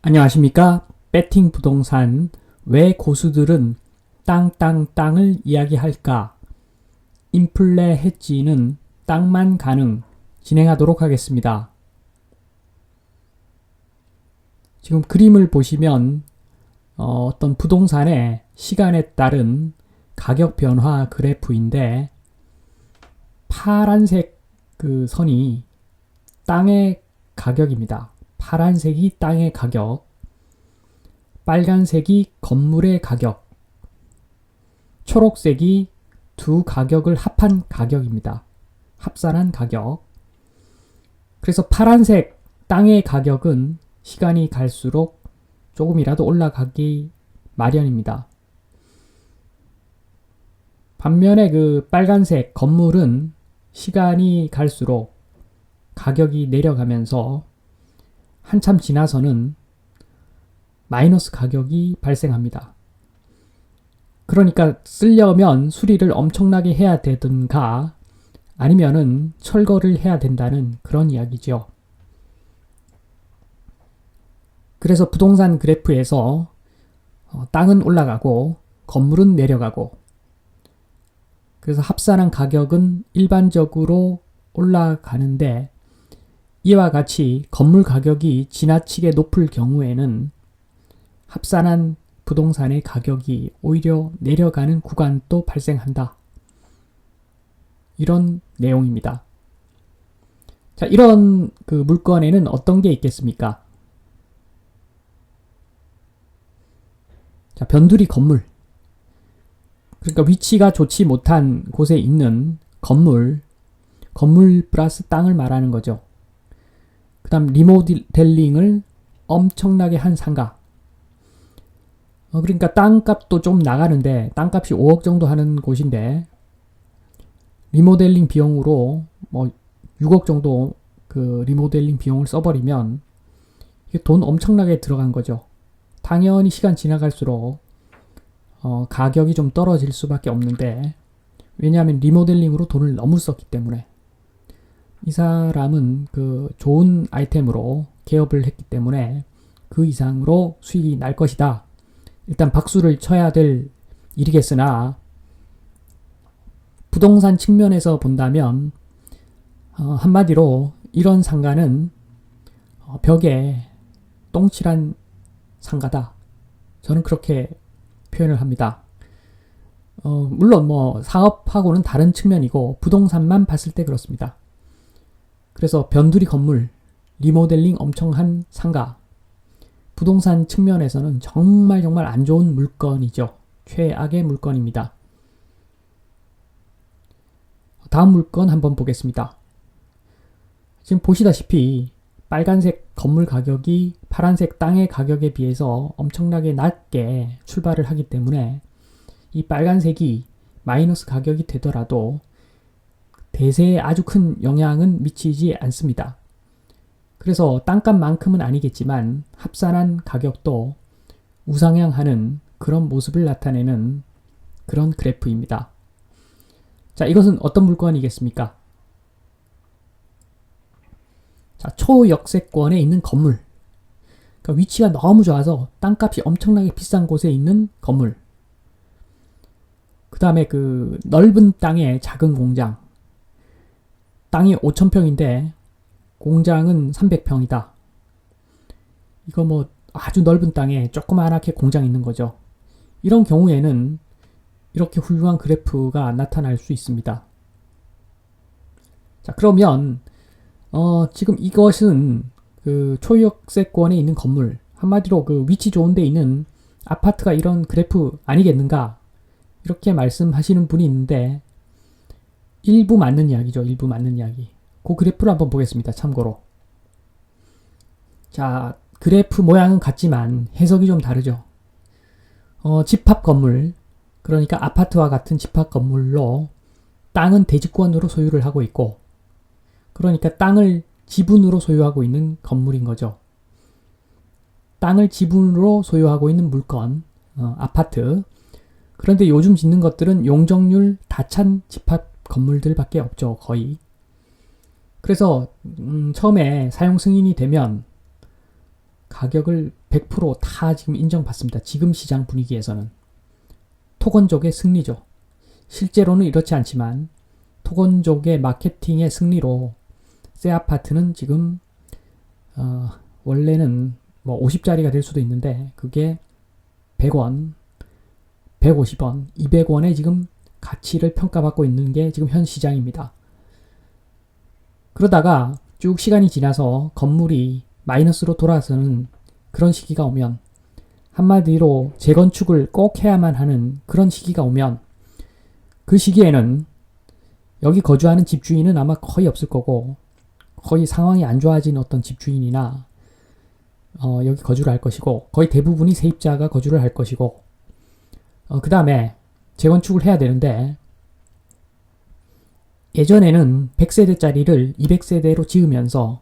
안녕하십니까? 배팅 부동산 왜 고수들은 땅을 이야기할까? 인플레 헤지는 땅만 가능 진행하도록 하겠습니다. 지금 그림을 보시면 어떤 부동산의 시간에 따른 가격 변화 그래프인데 파란색 그 선이 땅의 가격입니다. 파란색이 땅의 가격, 빨간색이 건물의 가격, 초록색이 두 가격을 합한 가격입니다. 합산한 가격. 그래서 파란색 땅의 가격은 시간이 갈수록 조금이라도 올라가기 마련입니다. 반면에 그 빨간색 건물은 시간이 갈수록 가격이 내려가면서 한참 지나서는 마이너스 가격이 발생합니다. 그러니까 쓰려면 수리를 엄청나게 해야 되든가 아니면은 철거를 해야 된다는 그런 이야기죠. 그래서 부동산 그래프에서 땅은 올라가고 건물은 내려가고 그래서 합산한 가격은 일반적으로 올라가는데 이와 같이 건물 가격이 지나치게 높을 경우에는 합산한 부동산의 가격이 오히려 내려가는 구간도 발생한다. 이런 내용입니다. 자, 이런 그 물건에는 어떤 게 있겠습니까? 자, 변두리 건물. 그러니까 위치가 좋지 못한 곳에 있는 건물 플러스 땅을 말하는 거죠. 그 다음 리모델링을 엄청나게 한 상가. 그러니까 땅값도 좀 나가는데 땅값이 5억 정도 하는 곳인데 리모델링 비용으로 뭐 6억 정도 그 리모델링 비용을 써버리면 이게 돈 엄청나게 들어간 거죠. 당연히 시간 지나갈수록 가격이 좀 떨어질 수밖에 없는데 왜냐하면 리모델링으로 돈을 너무 썼기 때문에 이 사람은 그 좋은 아이템으로 개업을 했기 때문에 그 이상으로 수익이 날 것이다. 일단 박수를 쳐야 될 일이겠으나 부동산 측면에서 본다면 한마디로 이런 상가는 벽에 똥칠한 상가다. 저는 그렇게 표현을 합니다. 물론 뭐 사업하고는 다른 측면이고 부동산만 봤을 때 그렇습니다. 그래서 변두리 건물, 리모델링 엄청 한 상가, 부동산 측면에서는 정말 안 좋은 물건이죠. 최악의 물건입니다. 다음 물건 한번 보겠습니다. 지금 보시다시피 빨간색 건물 가격이 파란색 땅의 가격에 비해서 엄청나게 낮게 출발을 하기 때문에 이 빨간색이 마이너스 가격이 되더라도 대세에 아주 큰 영향은 미치지 않습니다. 그래서 땅값만큼은 아니겠지만 합산한 가격도 우상향하는 그런 모습을 나타내는 그런 그래프입니다. 자, 이것은 어떤 물건이겠습니까? 자, 초역세권에 있는 건물. 그러니까 위치가 너무 좋아서 땅값이 엄청나게 비싼 곳에 있는 건물. 그 다음에 그 넓은 땅에 작은 공장. 땅이 5,000평인데 공장은 300평이다. 이거 뭐 아주 넓은 땅에 조그맣게 공장 있는 거죠. 이런 경우에는 이렇게 훌륭한 그래프가 나타날 수 있습니다. 자, 그러면 지금 이것은 그 초역세권에 있는 건물, 한마디로 그 위치 좋은 데 있는 아파트가 이런 그래프 아니겠는가? 이렇게 말씀하시는 분이 있는데 일부 맞는 이야기죠. 일부 맞는 이야기. 그 그래프를 한번 보겠습니다. 참고로. 자, 그래프 모양은 같지만 해석이 좀 다르죠. 집합 건물, 그러니까 아파트와 같은 집합 건물로 땅은 대지권으로 소유를 하고 있고, 그러니까 땅을 지분으로 소유하고 있는 건물인 거죠. 땅을 지분으로 소유하고 있는 물건, 아파트. 그런데 요즘 짓는 것들은 용적률 다 찬 집합 건물들밖에 없죠. 거의. 그래서 처음에 사용 승인이 되면 가격을 100%다 지금 인정받습니다. 지금 시장 분위기에서는. 토건족의 승리죠. 실제로는 이렇지 않지만 토건족의 마케팅의 승리로 새 아파트는 지금 원래는 뭐 50짜리가 될 수도 있는데 그게 100원, 150원, 200원에 지금 가치를 평가받고 있는 게 지금 현 시장입니다. 그러다가 쭉 시간이 지나서 건물이 마이너스로 돌아서는 그런 시기가 오면, 한마디로 재건축을 꼭 해야만 하는 그런 시기가 오면, 그 시기에는 여기 거주하는 집주인은 아마 거의 없을 거고, 거의 상황이 안 좋아진 어떤 집주인이나 여기 거주를 할 것이고, 거의 대부분이 세입자가 거주를 할 것이고, 그 다음에 재건축을 해야 되는데, 예전에는 100세대짜리를 200세대로 지으면서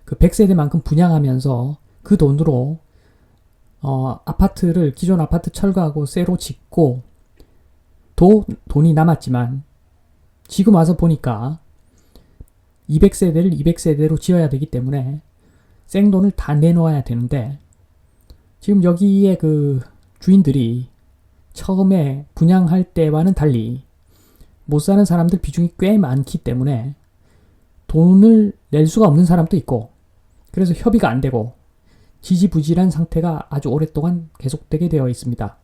그 100세대만큼 분양하면서 그 돈으로 아파트를, 기존 아파트 철거하고 새로 짓고 도 돈이 남았지만, 지금 와서 보니까 200세대를 200세대로 지어야 되기 때문에 생돈을 다 내놓아야 되는데, 지금 여기에 그 주인들이 처음에 분양할 때와는 달리 못 사는 사람들 비중이 꽤 많기 때문에 돈을 낼 수가 없는 사람도 있고, 그래서 협의가 안 되고 지지부진한 상태가 아주 오랫동안 계속되게 되어 있습니다.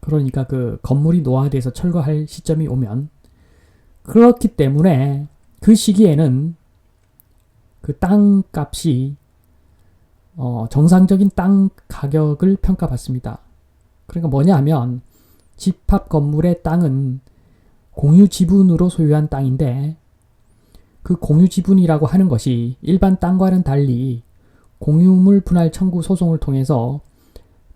그러니까 그 건물이 노화돼서 철거할 시점이 오면, 그렇기 때문에 그 시기에는 그 땅값이 정상적인 땅 가격을 평가받습니다. 그러니까 뭐냐 하면, 집합 건물의 땅은 공유 지분으로 소유한 땅인데, 그 공유 지분이라고 하는 것이 일반 땅과는 달리 공유물 분할 청구 소송을 통해서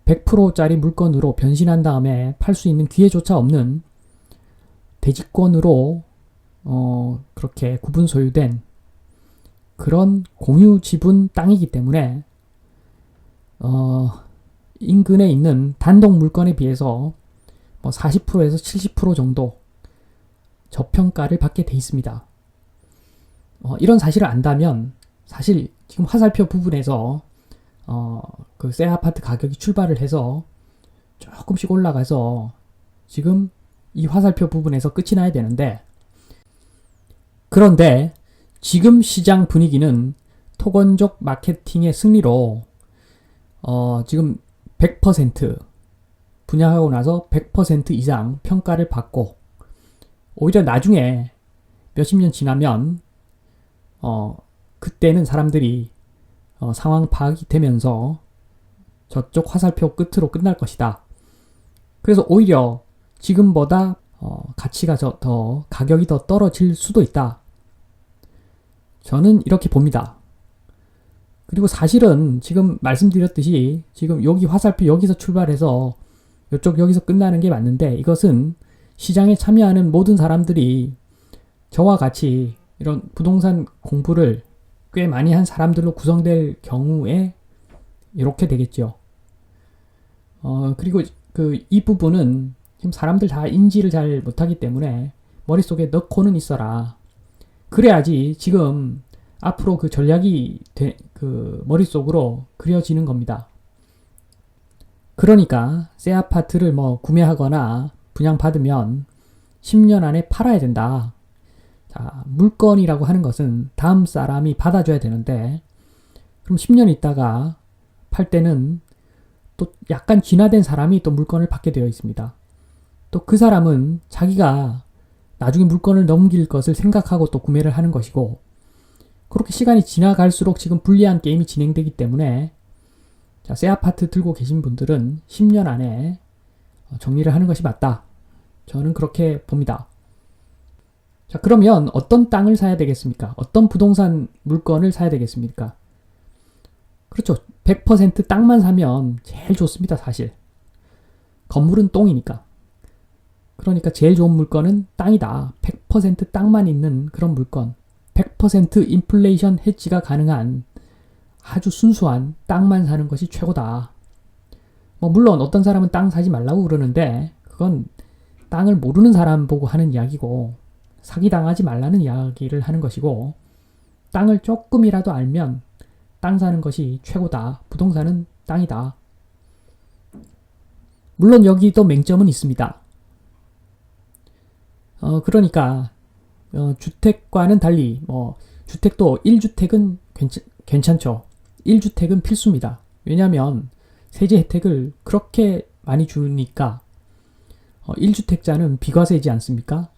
100%짜리 물건으로 변신한 다음에 팔 수 있는 기회조차 없는 대지권으로 그렇게 구분 소유된 그런 공유 지분 땅이기 때문에 인근에 있는 단독 물건에 비해서 뭐 40%에서 70% 정도 저평가를 받게 돼 있습니다. 이런 사실을 안다면, 사실 지금 화살표 부분에서 그 새 아파트 가격이 출발을 해서 조금씩 올라가서 지금 이 화살표 부분에서 끝이 나야 되는데, 그런데 지금 시장 분위기는 토건족 마케팅의 승리로 지금 100% 분양하고 나서 100% 이상 평가를 받고, 오히려 나중에 몇십 년 지나면 그때는 사람들이 상황 파악이 되면서 저쪽 화살표 끝으로 끝날 것이다. 그래서 오히려 지금보다 가치가 더 가격이 더 떨어질 수도 있다. 저는 이렇게 봅니다. 그리고 사실은 지금 말씀드렸듯이 지금 여기 화살표 여기서 출발해서 이쪽 여기서 끝나는 게 맞는데, 이것은 시장에 참여하는 모든 사람들이 저와 같이 이런 부동산 공부를 꽤 많이 한 사람들로 구성될 경우에 이렇게 되겠죠. 그리고 이 부분은 지금 사람들 다 인지를 잘 못하기 때문에 머릿속에 넣고는 있어라. 그래야지 지금 앞으로 그 전략이 그 머릿속으로 그려지는 겁니다. 그러니까 새 아파트를 뭐 구매하거나 분양받으면 10년 안에 팔아야 된다. 자, 물건이라고 하는 것은 다음 사람이 받아줘야 되는데, 그럼 10년 있다가 팔 때는 또 약간 진화된 사람이 또 물건을 받게 되어 있습니다. 또 그 사람은 자기가 나중에 물건을 넘길 것을 생각하고 또 구매를 하는 것이고, 그렇게 시간이 지나갈수록 지금 불리한 게임이 진행되기 때문에, 자, 새 아파트 들고 계신 분들은 10년 안에 정리를 하는 것이 맞다. 저는 그렇게 봅니다. 자, 그러면 어떤 땅을 사야 되겠습니까? 어떤 부동산 물건을 사야 되겠습니까? 그렇죠. 100% 땅만 사면 제일 좋습니다, 사실. 건물은 똥이니까. 그러니까 제일 좋은 물건은 땅이다. 100% 땅만 있는 그런 물건. 100% 인플레이션 해지가 가능한 아주 순수한 땅만 사는 것이 최고다. 뭐 물론 어떤 사람은 땅 사지 말라고 그러는데, 그건 땅을 모르는 사람 보고 하는 이야기고, 사기당하지 말라는 이야기를 하는 것이고, 땅을 조금이라도 알면 땅 사는 것이 최고다. 부동산은 땅이다. 물론 여기도 맹점은 있습니다. 그러니까 주택과는 달리 주택도 1주택은 괜찮죠. 1주택은 필수입니다. 왜냐하면 세제 혜택을 그렇게 많이 주니까 1주택자는 비과세이지 않습니까?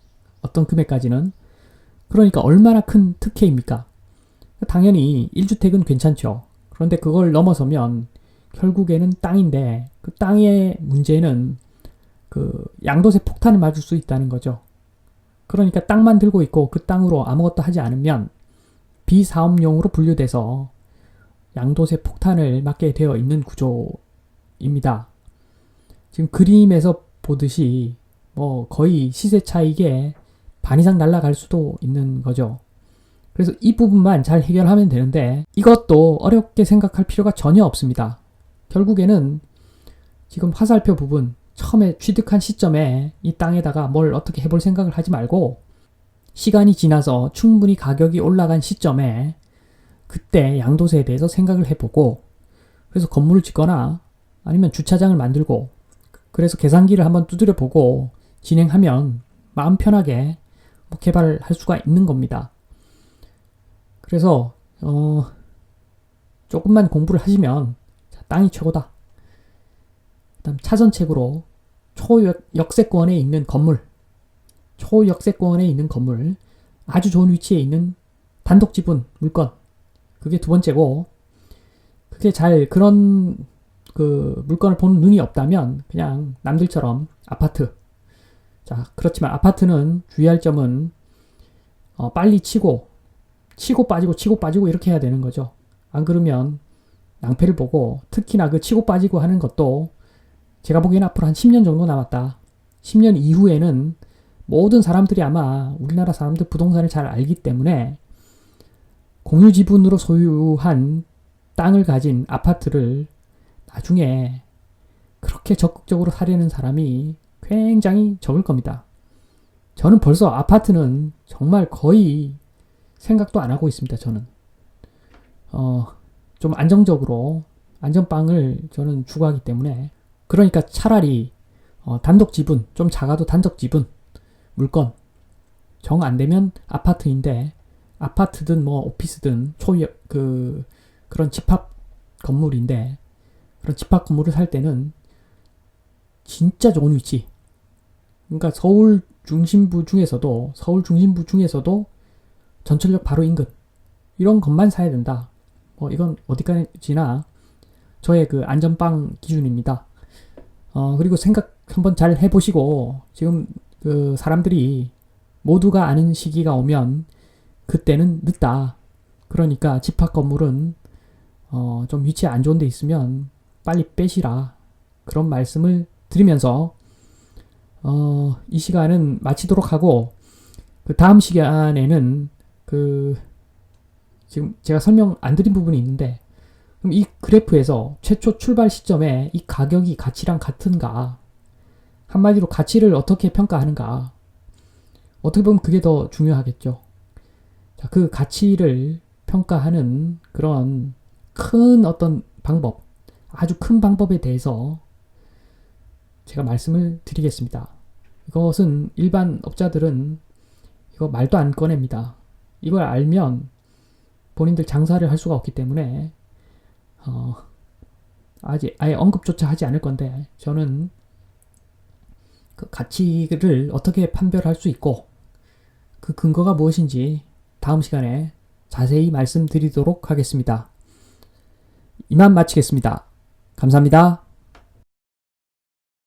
어떤 금액까지는. 그러니까 얼마나 큰 특혜입니까? 당연히 1주택은 괜찮죠. 그런데 그걸 넘어서면 결국에는 땅인데 그 땅의 문제는 그 양도세 폭탄을 맞을 수 있다는 거죠. 그러니까 땅만 들고 있고 그 땅으로 아무것도 하지 않으면 비사업용으로 분류돼서 양도세 폭탄을 맞게 되어 있는 구조입니다. 지금 그림에서 보듯이 거의 시세 차익의 반 이상 날아갈 수도 있는 거죠. 그래서 이 부분만 잘 해결하면 되는데 이것도 어렵게 생각할 필요가 전혀 없습니다. 결국에는 지금 화살표 부분 처음에 취득한 시점에 이 땅에다가 뭘 어떻게 해볼 생각을 하지 말고 시간이 지나서 충분히 가격이 올라간 시점에 그때 양도세에 대해서 생각을 해보고 그래서 건물을 짓거나 아니면 주차장을 만들고 그래서 계산기를 한번 두드려 보고 진행하면 마음 편하게 개발을 할 수가 있는 겁니다. 그래서 조금만 공부를 하시면 땅이 최고다. 그다음 차선책으로 초역세권에 있는 건물, 아주 좋은 위치에 있는 단독 지분 물건, 그게 두 번째고, 그게 그런 그 물건을 보는 눈이 없다면 그냥 남들처럼 아파트. 자, 그렇지만 아파트는 주의할 점은 빨리 치고 빠지고 이렇게 해야 되는 거죠. 안 그러면 낭패를 보고, 특히나 그 치고 빠지고 하는 것도 제가 보기에는 앞으로 한 10년 정도 남았다. 10년 이후에는 모든 사람들이 아마 우리나라 사람들 부동산을 잘 알기 때문에 공유 지분으로 소유한 땅을 가진 아파트를 나중에 그렇게 적극적으로 사려는 사람이 굉장히 적을 겁니다. 저는 벌써 아파트는 정말 거의 생각도 안 하고 있습니다. 저는 좀 안정적으로 안전빵을 저는 추구하기 때문에 그러니까 차라리 단독 지분, 좀 작아도 단독 지분 물건 정 안 되면 아파트인데 아파트든 오피스든 그런 집합 건물인데 그런 집합 건물을 살 때는 진짜 좋은 위치. 그러니까 서울 중심부 중에서도 전철역 바로 인근 이런 것만 사야 된다. 이건 어디까지나 저의 그 안전빵 기준입니다. 그리고 생각 한번 잘 해보시고 지금 그 사람들이 모두가 아는 시기가 오면 그때는 늦다. 그러니까 집합 건물은 좀 위치 안 좋은 데 있으면 빨리 빼시라. 그런 말씀을 드리면서 이 시간은 마치도록 하고 그 다음 시간에는 지금 제가 설명 안 드린 부분이 있는데 그럼 이 그래프에서 최초 출발 시점에 이 가격이 가치랑 같은가? 한마디로 가치를 어떻게 평가하는가? 어떻게 보면 그게 더 중요하겠죠. 자, 그 가치를 평가하는 그런 큰 어떤 방법, 아주 큰 방법에 대해서 제가 말씀을 드리겠습니다. 이것은 일반 업자들은 이거 말도 안 꺼냅니다. 이걸 알면 본인들 장사를 할 수가 없기 때문에 아예 언급조차 하지 않을 건데 저는 그 가치를 어떻게 판별할 수 있고 그 근거가 무엇인지 다음 시간에 자세히 말씀드리도록 하겠습니다. 이만 마치겠습니다. 감사합니다.